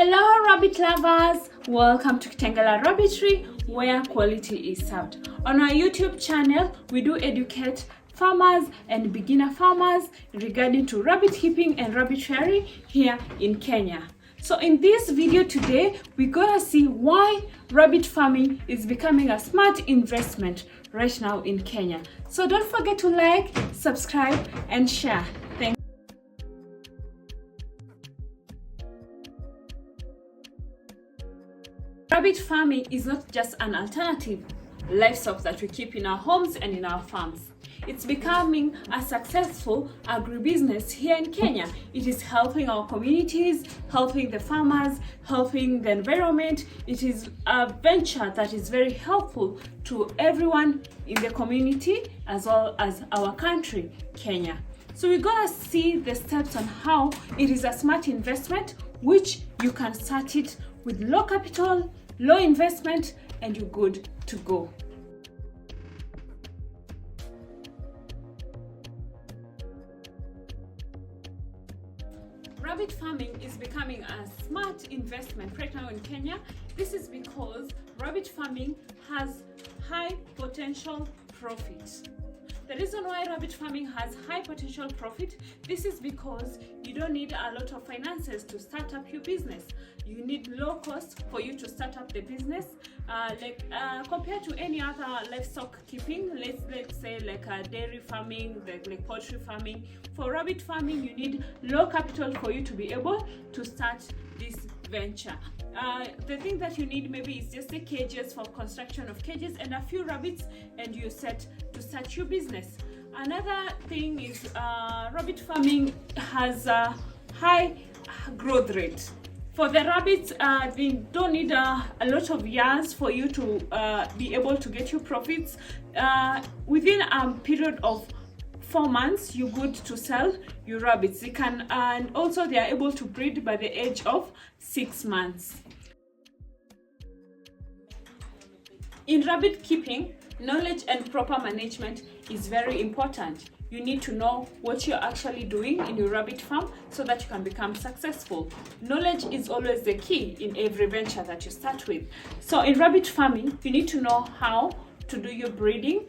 Hello rabbit lovers, welcome to Kitengela Rabbitry, where quality is served. On our YouTube channel, we do educate farmers and beginner farmers regarding to rabbit keeping and rabbit rearing here in Kenya. So in this video today, we're gonna see why rabbit farming is becoming a smart investment right now in Kenya. So don't forget to like, subscribe and share. Thank you. Rabbit farming is not just an alternative livestock that we keep in our homes and in our farms. It's becoming a successful agribusiness here in Kenya. It is helping our communities, helping the farmers, helping the environment. It is a venture that is very helpful to everyone in the community as well as our country, Kenya. So we're gonna see the steps on how it is a smart investment, which you can start it with low capital, low investment, and you're good to go. Rabbit farming is becoming a smart investment right now in Kenya. This is because rabbit farming has high potential profit. The reason why rabbit farming has high potential profit, this is because you don't need a lot of finances to start up your business. You need low cost for you to start up the business. Compared to any other livestock keeping, let's say like dairy farming, like poultry farming. For rabbit farming, you need low capital for you to be able to start this venture. The thing that you need maybe is just the cages for construction of cages and a few rabbits, and you're set to start your business. Another thing is rabbit farming has a high growth rate. For the rabbits, they don't need a lot of years for you to be able to get your profits. Within a period of 4 months, you're good to sell your rabbits. They can, and also they are able to breed by the age of 6 months. In rabbit keeping, knowledge and proper management is very important. You need to know what you're actually doing in your rabbit farm so that you can become successful. Knowledge is always the key in every venture that you start with. So in rabbit farming, you need to know how to do your breeding,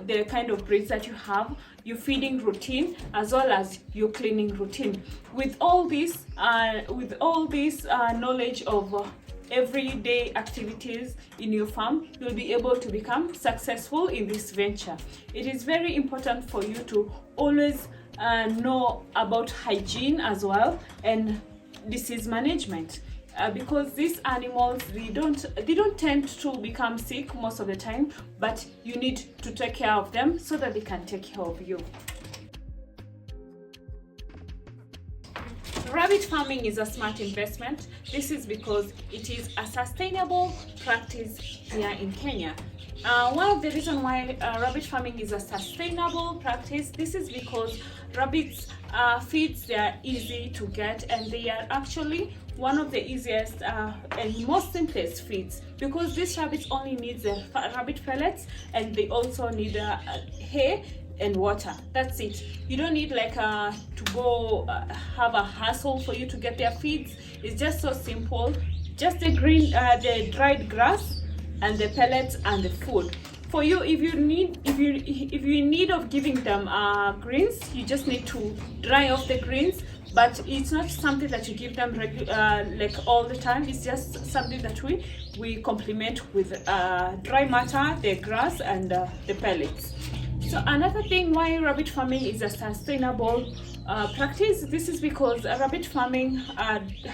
the kind of breeds that you have, your feeding routine, as well as your cleaning routine. With all this knowledge of everyday activities in your farm, you'll be able to become successful in this venture. It is very important for you to always know about hygiene as well and disease management. Because these animals, they don't tend to become sick most of the time, but you need to take care of them so that they can take care of you. Rabbit farming is a smart investment. This is because it is a sustainable practice here in Kenya. One of the reasons why rabbit farming is a sustainable practice, this is because rabbits feeds, they are easy to get, and they are actually one of the easiest and most simplest feeds, because these rabbits only need the rabbit pellets, and they also need hay and water. That's it. You don't need to go have a hassle for you to get their feeds. It's just so simple. Just the dried grass and the pellets and the food. For you, if you're in need of giving them greens, you just need to dry off the greens. But it's not something that you give them all the time. It's just something that we complement with dry matter, the grass and the pellets. So another thing why rabbit farming is a sustainable practice, this is because rabbit farming rabbit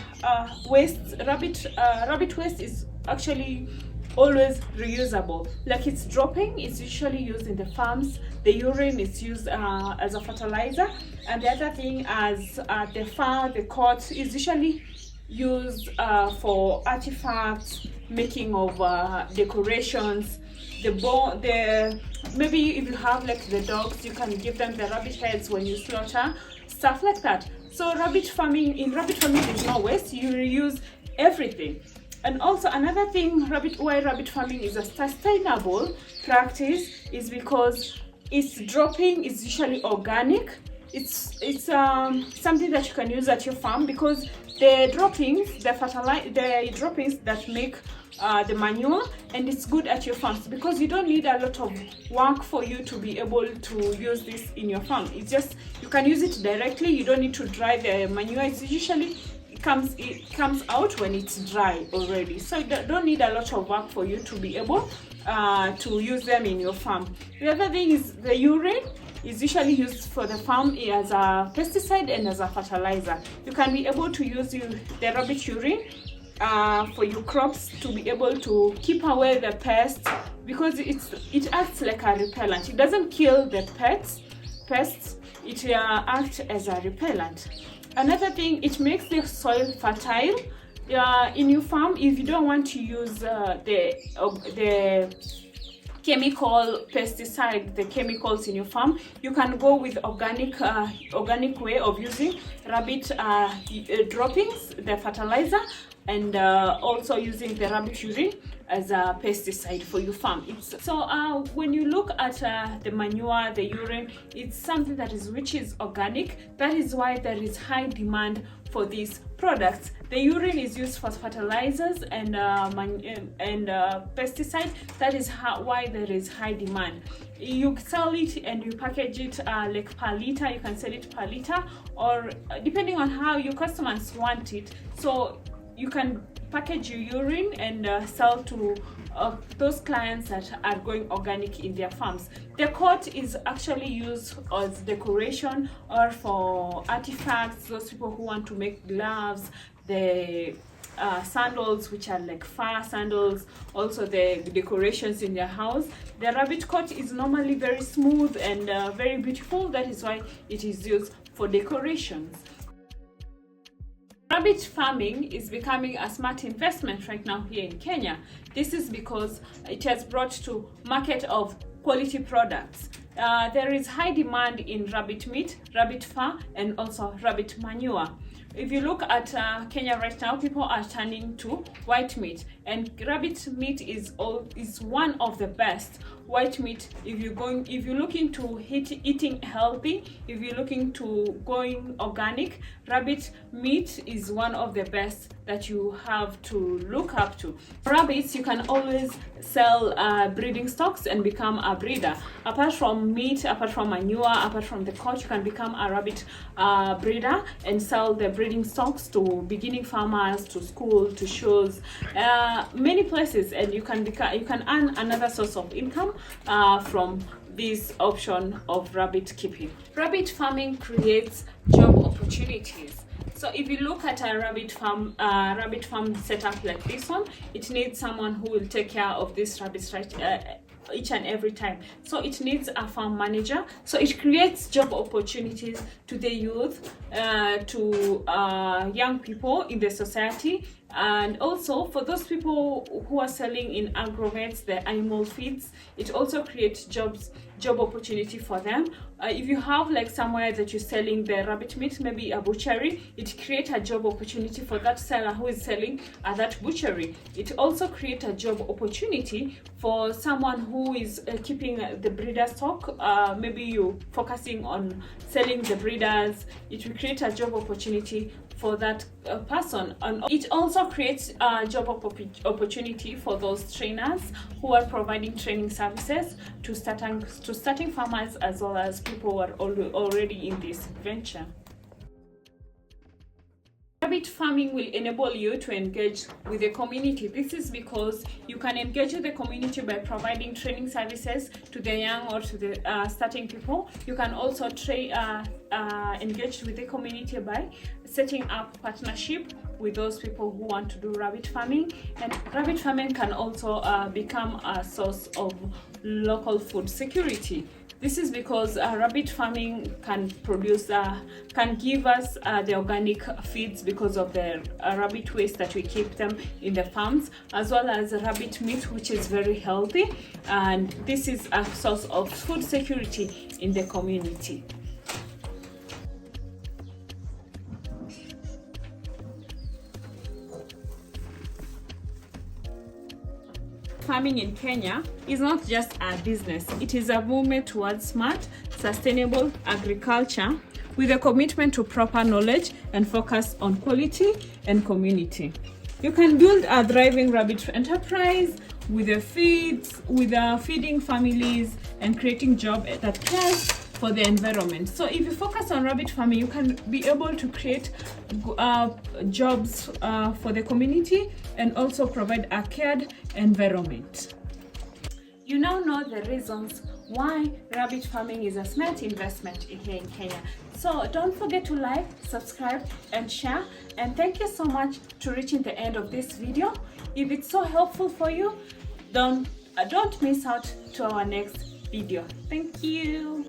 waste is actually always reusable. Like it's dropping, it's usually used in the farms. The urine is used as a fertilizer, and the other thing as the fur, the coat is usually used for artifacts, making of decorations. Maybe if you have like the dogs, you can give them the rabbit heads when you slaughter, stuff like that. So in rabbit farming there's no waste. You reuse everything. And also another thing why rabbit farming is a sustainable practice is because its dropping is usually organic. It's something that you can use at your farm, because the droppings, the droppings that make the manure, and it's good at your farms because you don't need a lot of work for you to be able to use this in your farm. It's just you can use it directly. You don't need to dry the manure. It's usually it comes out when it's dry already, so you don't need a lot of work for you to be able to use them in your farm. The other thing is the urine is usually used for the farm as a pesticide and as a fertilizer. You can be able to use the rabbit urine for your crops to be able to keep away the pests, because it acts like a repellent. It doesn't kill the pests, it acts as a repellent. Another thing, it makes the soil fertile in your farm. If you don't want to use the chemical pesticide, the chemicals in your farm, you can go with organic way of using rabbit droppings, the fertilizer, and also using the rabbit urine as a pesticide for your farm. When you look at the manure, the urine, it's something which is organic. That is why there is high demand for these products. The urine is used for fertilizers and pesticides. That is why there is high demand. You sell it and you package it like per liter. You can sell it per liter, or depending on how your customers want it. So you can package your urine and sell to those clients that are going organic in their farms. The coat is actually used as decoration or for artifacts, those people who want to make gloves, the sandals, which are like fur sandals, also the decorations in their house. The rabbit coat is normally very smooth and very beautiful. That is why it is used for decorations. Rabbit farming is becoming a smart investment right now here in Kenya. This is because it has brought to market of quality products. There is high demand in rabbit meat, rabbit fur, and also rabbit manure. If you look at Kenya right now, people are turning to white meat, and rabbit meat is one of the best. White meat, if you're looking to eating healthy, if you're looking to going organic, rabbit meat is one of the best that you have to look up to. Rabbits, you can always sell breeding stocks and become a breeder. Apart from meat, apart from manure, apart from the coat, you can become a rabbit breeder and sell the breeding stocks to beginning farmers, to school, to shows, many places, and you can earn another source of income from this option of rabbit keeping. Rabbit farming creates job opportunities. So if you look at a rabbit farm setup like this one, it needs someone who will take care of these rabbits each and every time. So it needs a farm manager. So it creates job opportunities to the youth, to young people in the society, and also for those people who are selling in agrovets, the animal feeds. It also creates job opportunity for them. If you have like somewhere that you're selling the rabbit meat, maybe a butchery, it creates a job opportunity for that seller who is selling at that butchery. It also creates a job opportunity for someone who is keeping the breeder stock. Maybe you're focusing on selling the breeders. It will create a job opportunity for that person, and it also creates a job opportunity for those trainers who are providing training services to starting farmers, as well as people who are already in this venture. Rabbit farming will enable you to engage with the community. This is because you can engage with the community by providing training services to the young or to the starting people. You can also engage with the community by setting up partnership with those people who want to do rabbit farming. And rabbit farming can also become a source of local food security. This is because rabbit farming can give us the organic feeds because of the rabbit waste that we keep them in the farms, as well as rabbit meat, which is very healthy, and this is a source of food security in the community. Farming in Kenya is not just a business, it is a movement towards smart, sustainable agriculture with a commitment to proper knowledge and focus on quality and community. You can build a thriving rabbit enterprise with feeding families and creating job that cares for the environment. So if you focus on rabbit farming, you can be able to create jobs for the community and also provide a cared environment. You now know the reasons why rabbit farming is a smart investment here in Kenya. So don't forget to like, subscribe and share, and thank you so much to reaching the end of this video. If it's so helpful for you, don't miss out to our next video. Thank you.